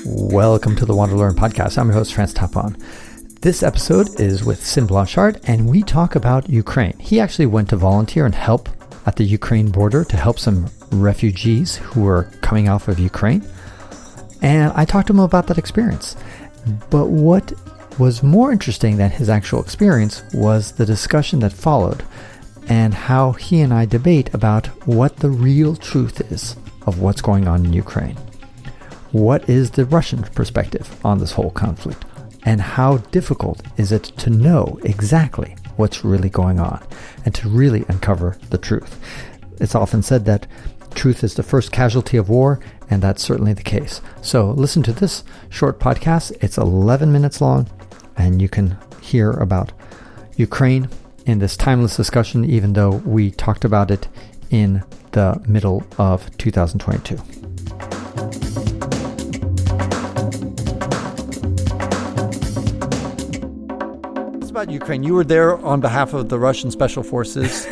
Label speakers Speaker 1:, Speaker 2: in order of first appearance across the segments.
Speaker 1: Welcome to the WanderLearn podcast. I'm your host, Tapon. This episode is with Sym Blanchard, and we talk about Ukraine. He actually went to volunteer and help at the Ukraine border to help some refugees who were coming off of Ukraine. And I talked to him about that experience. But what was more interesting than his actual experience was the discussion that followed and how he and I debate about what the real truth is of what's going on in Ukraine. What is the Russian perspective on this whole conflict? And how difficult is it to know exactly what's really going on and to really uncover the truth? It's often said that truth is the first casualty of war, and that's certainly the case. So listen to this short podcast. It's 11 minutes long, and you can hear about Ukraine in this timeless discussion, even though we talked about it in the middle of 2022. About Ukraine, you were there on behalf of the Russian Special Forces,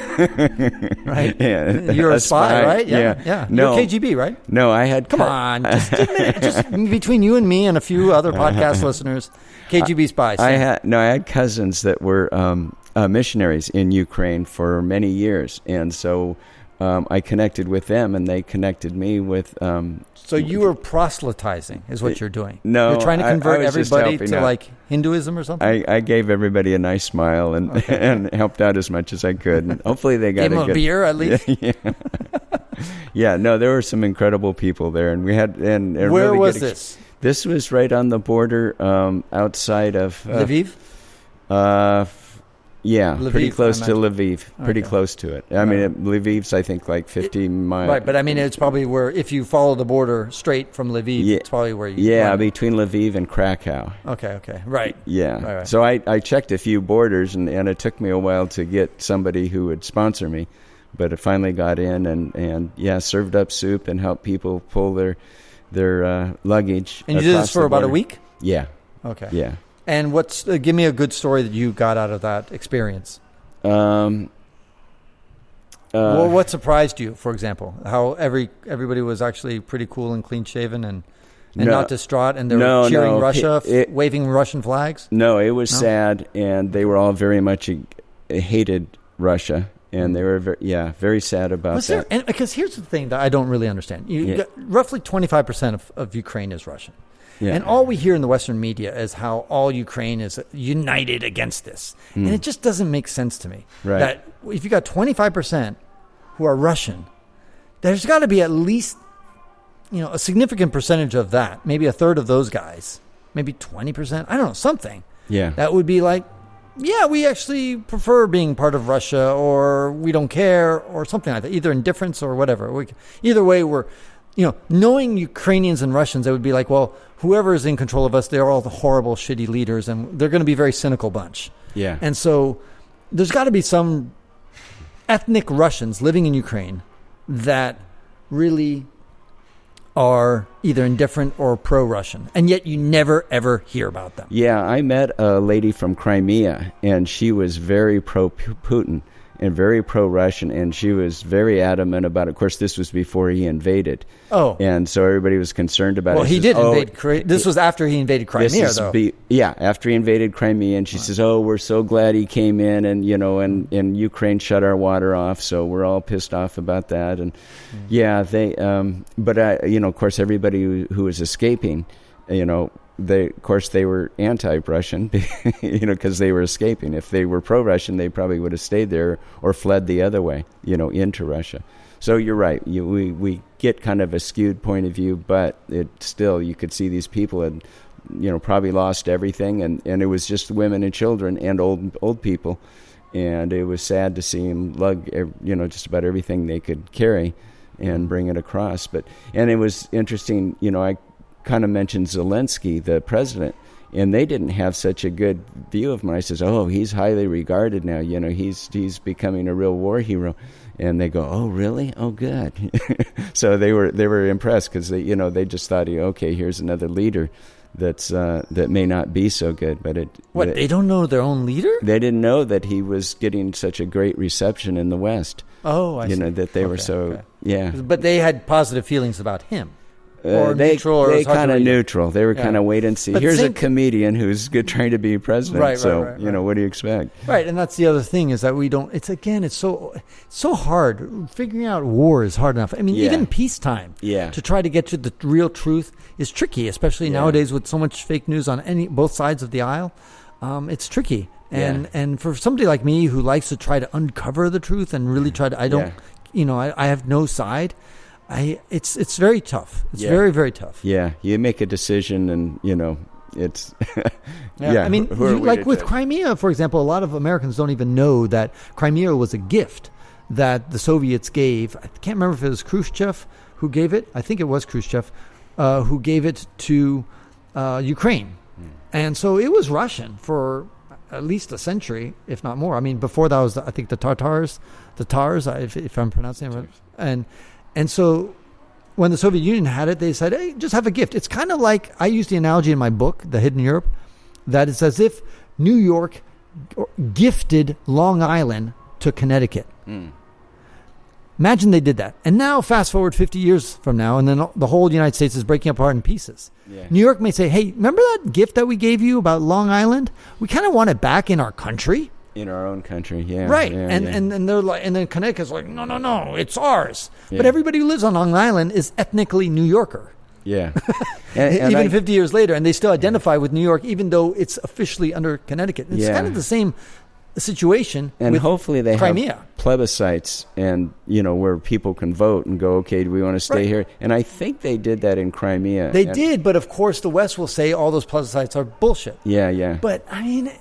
Speaker 1: right?
Speaker 2: Yeah,
Speaker 1: you're a spy, right?
Speaker 2: Yeah.
Speaker 1: No, you're KGB, right?
Speaker 2: No, I had.
Speaker 1: Come on, just a minute. Just between you and me and a few other podcast listeners, KGB spies.
Speaker 2: I had cousins that were missionaries in Ukraine for many years, and so I connected with them, and they connected me with.
Speaker 1: So you were proselytizing, is what you're doing?
Speaker 2: No,
Speaker 1: you're trying to convert everybody to
Speaker 2: out.
Speaker 1: like Hinduism or something.
Speaker 2: I gave everybody a nice smile and and helped out as much as I could. And hopefully they got
Speaker 1: Gave them a beer at least.
Speaker 2: Yeah. No, there were some incredible people there, and we had
Speaker 1: Where
Speaker 2: really
Speaker 1: was this?
Speaker 2: This was right on the border, outside of
Speaker 1: Lviv.
Speaker 2: Yeah,
Speaker 1: Lviv,
Speaker 2: pretty close to Lviv. Pretty
Speaker 1: Okay.
Speaker 2: close to it. I mean, Lviv's, I think, like 50 miles.
Speaker 1: Right, but I mean, it's probably where, if you follow the border straight from Lviv, it's probably where you...
Speaker 2: Yeah, between Lviv and Krakow.
Speaker 1: Okay, right.
Speaker 2: Yeah.
Speaker 1: Right.
Speaker 2: So I checked a few borders, and it took me a while to get somebody who would sponsor me. But it finally got in and served up soup and helped people pull their luggage.
Speaker 1: And you did this for about a week?
Speaker 2: Yeah.
Speaker 1: Okay.
Speaker 2: Yeah.
Speaker 1: And give me a good story that you got out of that experience. Well, what surprised you, for example? How everybody was actually pretty cool and clean-shaven and not distraught, and they were cheering Russia, waving Russian flags?
Speaker 2: No, it was sad, and they were all very much hated Russia, and they were very sad about that.
Speaker 1: Because here's the thing that I don't really understand. Roughly 25% of Ukraine is Russian. Yeah. And all we hear in the Western media is how all Ukraine is united against this. And it just doesn't make sense to me.
Speaker 2: Right.
Speaker 1: That if you got 25% who are Russian, there's got to be at least a significant percentage of that, maybe a third of those guys, maybe 20%, I don't know, something.
Speaker 2: Yeah.
Speaker 1: That would be like, yeah, we actually prefer being part of Russia, or we don't care, or something like that, either indifference or whatever. Either way, we're... knowing Ukrainians and Russians, it would be like, well, whoever is in control of us, they're all the horrible, shitty leaders, and they're going to be a very cynical bunch.
Speaker 2: Yeah.
Speaker 1: And so there's got to be some ethnic Russians living in Ukraine that really are either indifferent or pro-Russian, and yet you never, ever hear about them.
Speaker 2: Yeah, I met a lady from Crimea, and she was very pro-Putin and very pro-Russian, and she was very adamant about it. Of course, this was before he invaded. Oh. And so everybody was concerned about it.
Speaker 1: Well, he did invade Crimea. This was after he invaded Crimea, though.
Speaker 2: After he invaded Crimea, and she says, we're so glad he came in, and, and Ukraine shut our water off, so we're all pissed off about that. And, of course, everybody who was escaping, they were anti-Russian, because they were escaping. If they were pro-Russian, they probably would have stayed there or fled the other way, into Russia. So you're right. We get kind of a skewed point of view, but you could see these people had, probably lost everything, and it was just women and children and old people, and it was sad to see them lug, just about everything they could carry and bring it across. And it was interesting, I kind of mentioned Zelensky, the president, and they didn't have such a good view of him. I says, he's highly regarded now. He's becoming a real war hero. And they go, oh, really? Oh, good. So they were impressed because they just thought, here's another leader that may not be so good. But
Speaker 1: they don't know their own leader?
Speaker 2: They didn't know that he was getting such a great reception in the West.
Speaker 1: Oh, I see.
Speaker 2: That they were so, yeah.
Speaker 1: But they had positive feelings about him. or neutral? Or
Speaker 2: they kind of neutral. They were kind of wait and see.
Speaker 1: But
Speaker 2: here's a comedian who's trying to be president.
Speaker 1: Right.
Speaker 2: What do you expect?
Speaker 1: Right, and that's the other thing is that we don't. It's so hard. Figuring out war is hard enough. I mean, even peacetime.
Speaker 2: Yeah.
Speaker 1: To try to get to the real truth is tricky, especially nowadays with so much fake news on both sides of the aisle. It's tricky. And for somebody like me who likes to try to uncover the truth and really try to, I have no side. It's very tough. It's very, very tough.
Speaker 2: Yeah, you make a decision, and it's
Speaker 1: I mean, like with Crimea, for example, a lot of Americans don't even know that Crimea was a gift that the Soviets gave. I can't remember if it was Khrushchev who gave it. I think it was Khrushchev who gave it to Ukraine, and so it was Russian for at least a century, if not more. I mean, before that was, I think, the Tatars, if I'm pronouncing it right. And so when the Soviet Union had it, they said, hey, just have a gift. It's kind of like, I use the analogy in my book, The Hidden Europe, that it's as if New York gifted Long Island to Connecticut. Imagine they did that. And now fast forward 50 years from now, and then the whole United States is breaking apart in pieces. Yeah. New York may say, hey, remember that gift that we gave you about Long Island? We kind of want it back in our country.
Speaker 2: In our own country, yeah.
Speaker 1: Right.
Speaker 2: Yeah,
Speaker 1: and they're like, and then Connecticut's like, no, it's ours. Yeah. But everybody who lives on Long Island is ethnically New Yorker.
Speaker 2: Yeah.
Speaker 1: Even 50 years later, and they still identify with New York, even though it's officially under Connecticut. It's kind of the same situation.
Speaker 2: And
Speaker 1: with
Speaker 2: hopefully they
Speaker 1: Crimea.
Speaker 2: have plebiscites, and where people can vote and go, okay, do we want to stay here? And I think they did that in Crimea.
Speaker 1: They did, but of course the West will say all those plebiscites are bullshit.
Speaker 2: Yeah.
Speaker 1: But I mean,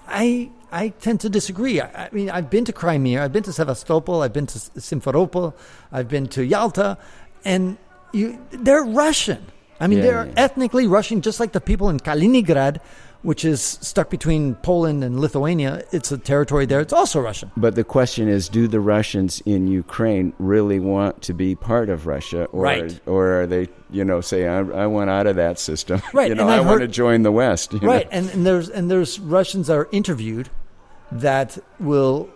Speaker 1: I tend to disagree. I mean, I've been to Crimea, I've been to Sevastopol, I've been to Simferopol, I've been to Yalta, and they're Russian. I mean, they're ethnically Russian, just like the people in Kaliningrad, which is stuck between Poland and Lithuania. It's a territory there. It's also Russian.
Speaker 2: But the question is, do the Russians in Ukraine really want to be part of Russia? Or are they, say, I want out of that system.
Speaker 1: Right.
Speaker 2: I want to join the West.
Speaker 1: Right. And there's Russians that are interviewed that will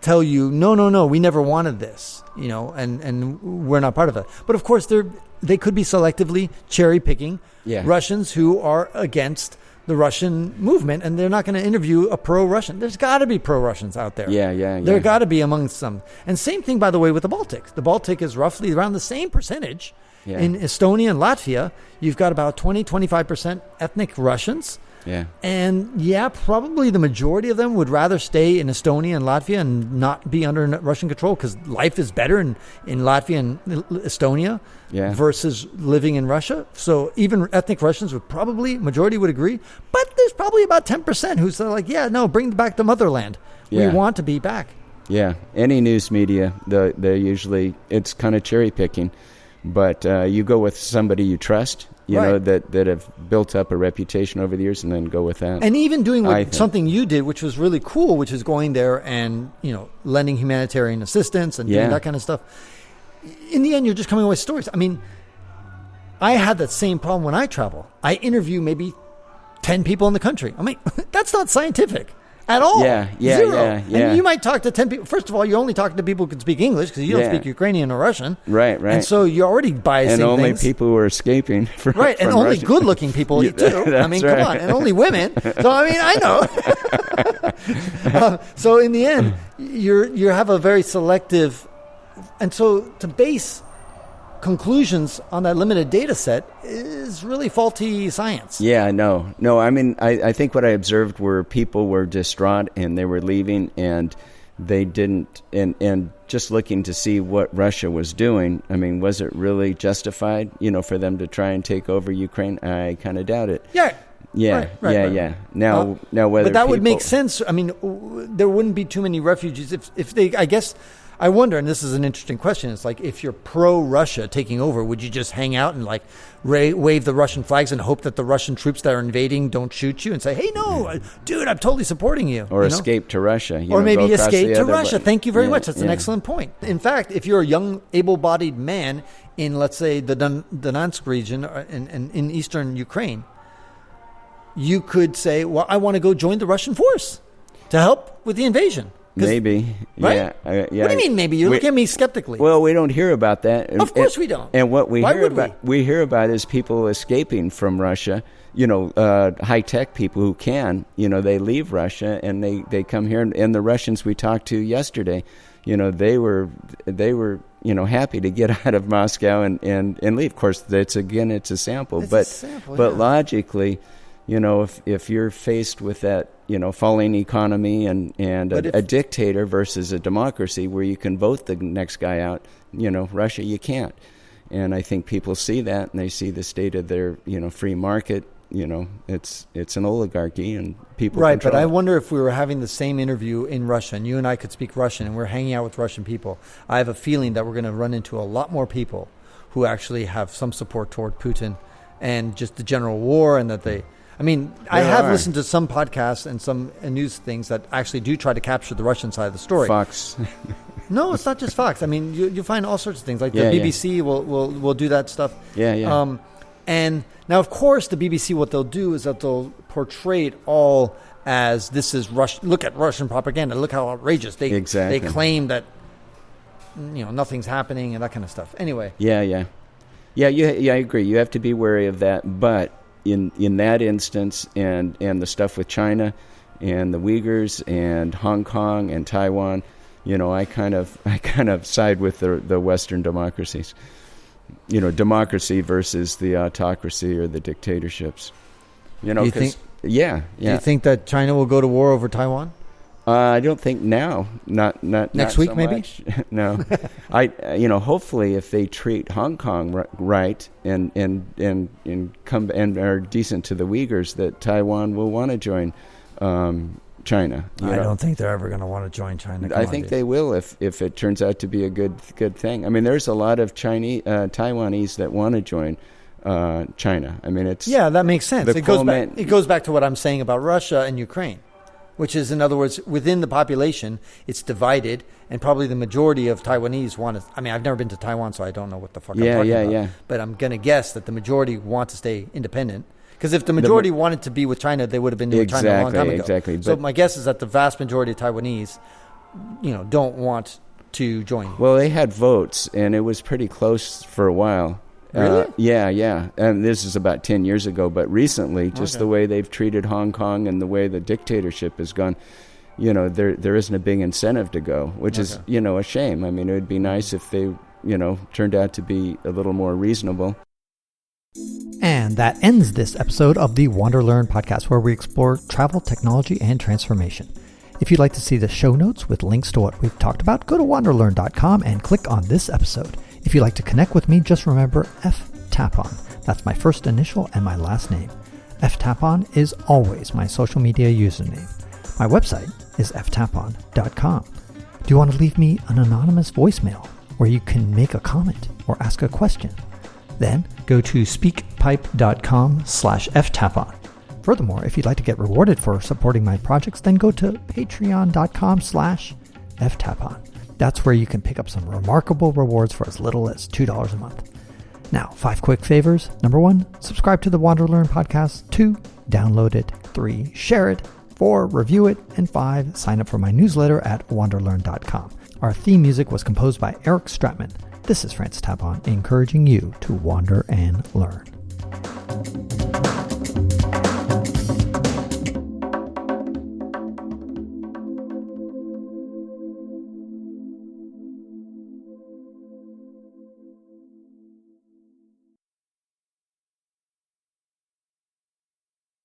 Speaker 1: tell you, no, we never wanted this, and we're not part of it. But of course, they could be selectively cherry picking Russians who are against the Russian movement, and they're not going to interview a pro-Russian. There's got to be pro-Russians out there.
Speaker 2: Yeah.
Speaker 1: There got to be amongst them. And same thing, by the way, with the Baltic. The Baltic is roughly around the same percentage. Yeah. In Estonia and Latvia, you've got about 20-25% ethnic Russians.
Speaker 2: Yeah. And
Speaker 1: probably the majority of them would rather stay in Estonia and Latvia and not be under Russian control, because life is better in Latvia and Estonia versus living in Russia. So even ethnic Russians majority would agree. But there's probably about 10% who say bring back the motherland. Yeah. We want to be back.
Speaker 2: Yeah. Any news media, they're usually, it's kind of cherry picking. But you go with somebody you trust, that have built up a reputation over the years, and then go with that.
Speaker 1: And even doing something you did, which was really cool, which is going there and, lending humanitarian assistance and doing that kind of stuff. In the end, you're just coming away with stories. I mean, I had that same problem when I travel. I interview maybe 10 people in the country. I mean, that's not scientific. At all.
Speaker 2: Zero. Yeah.
Speaker 1: And you might talk to 10 people. First of all, you're only talking to people who can speak English, because you don't speak Ukrainian or Russian.
Speaker 2: Right.
Speaker 1: And so you're already biasing
Speaker 2: and only
Speaker 1: things.
Speaker 2: people who are escaping from
Speaker 1: Right, and
Speaker 2: from
Speaker 1: only
Speaker 2: Russia.
Speaker 1: good-looking people, too. I mean, come on. And only women. So, I mean, I know. So in the end, you have a very selective... And so to base conclusions on that limited data set is really faulty science.
Speaker 2: Yeah, no. I mean, I think what I observed were people were distraught and they were leaving, and they didn't, and just looking to see what Russia was doing. I mean, was it really justified, for them to try and take over Ukraine? I kind of doubt it.
Speaker 1: Yeah.
Speaker 2: Yeah. Now whether
Speaker 1: but that would make sense. I mean, there wouldn't be too many refugees if they, I guess. I wonder, and this is an interesting question, it's like, if you're pro-Russia taking over, would you just hang out and wave the Russian flags and hope that the Russian troops that are invading don't shoot you, and say, hey, no, dude, I'm totally supporting you?
Speaker 2: Or escape to Russia.
Speaker 1: Or maybe escape to Russia. Thank you very much. That's an excellent point. In fact, if you're a young, able-bodied man in, let's say, the Donetsk region in eastern Ukraine, you could say, well, I want to go join the Russian force to help with the invasion.
Speaker 2: Maybe.
Speaker 1: Right?
Speaker 2: Yeah. Yeah.
Speaker 1: What do you mean maybe? You look at me skeptically.
Speaker 2: Well, we don't hear about that.
Speaker 1: Of course we don't.
Speaker 2: And what we
Speaker 1: Why
Speaker 2: hear
Speaker 1: would
Speaker 2: about we hear about is people escaping from Russia. High-tech people who can, they leave Russia and they come here. And the Russians we talked to yesterday, they were happy to get out of Moscow and leave. Of course, it's a sample. But logically, if you're faced with that, falling economy and a dictator versus a democracy where you can vote the next guy out, Russia, you can't. And I think people see that, and they see the state of their, free market. It's an oligarchy, and people
Speaker 1: right.
Speaker 2: control
Speaker 1: But I
Speaker 2: it.
Speaker 1: wonder if we were having the same interview in Russia, and you and I could speak Russian, and we're hanging out with Russian people. I have a feeling that we're going to run into a lot more people who actually have some support toward Putin and just the general war, and that they. I mean, I have listened to some podcasts and some news things that actually do try to capture the Russian side of the story.
Speaker 2: Fox.
Speaker 1: No, it's not just Fox. I mean, you find all sorts of things. Like the BBC will do that stuff.
Speaker 2: Yeah.
Speaker 1: And now, of course, the BBC, what they'll do is that they'll portray it all as this is Russian. Look at Russian propaganda. Look how outrageous they claim that nothing's happening and that kind of stuff. Anyway.
Speaker 2: Yeah. I agree. You have to be wary of that. But in that instance, and the stuff with China and the Uyghurs and Hong Kong and Taiwan, I kind of side with the Western democracies. Democracy versus the autocracy or the dictatorships.
Speaker 1: Do you think?
Speaker 2: Yeah.
Speaker 1: Do you think that China will go to war over Taiwan?
Speaker 2: I don't think now. Not
Speaker 1: next week,
Speaker 2: so
Speaker 1: maybe.
Speaker 2: Much. No, hopefully, if they treat Hong Kong right and come and are decent to the Uyghurs, that Taiwan will want to join China.
Speaker 1: I don't think they're ever going to want to join China.
Speaker 2: I think they will if it turns out to be a good thing. I mean, there's a lot of Taiwanese that want to join China. I mean,
Speaker 1: that makes sense. It goes back to what I'm saying about Russia and Ukraine, which is, in other words, within the population, it's divided, and probably the majority of Taiwanese want to. I mean, I've never been to Taiwan, so I don't know what the fuck I'm talking about. Yeah. But I'm going to guess that the majority want to stay independent. Because if the majority wanted to be with China, they would have been with China a long time ago.
Speaker 2: Exactly.
Speaker 1: So my guess is that the vast majority of Taiwanese, don't want to join.
Speaker 2: Well, they had votes, and it was pretty close for a while.
Speaker 1: Really?
Speaker 2: Yeah. And this is about 10 years ago. But recently, just the way they've treated Hong Kong and the way the dictatorship has gone, there isn't a big incentive to go, which is, a shame. I mean, it would be nice if they, turned out to be a little more reasonable.
Speaker 1: And that ends this episode of the WanderLearn podcast, where we explore travel, technology, and transformation. If you'd like to see the show notes with links to what we've talked about, go to WanderLearn.com and click on this episode. If you'd like to connect with me, just remember Tapon. That's my first initial and my last name. Tapon is always my social media username. My website is ftapon.com. Do you want to leave me an anonymous voicemail where you can make a comment or ask a question? Then go to speakpipe.com/ftapon. Furthermore, if you'd like to get rewarded for supporting my projects, then go to patreon.com/ftapon. That's where you can pick up some remarkable rewards for as little as $2 a month. Now, 5 quick favors. Number 1, subscribe to the WanderLearn podcast. 2, download it. 3, share it. 4, review it. And 5, sign up for my newsletter at wanderlearn.com. Our theme music was composed by Eric Stratman. This is Francis Tapon, encouraging you to wander and learn.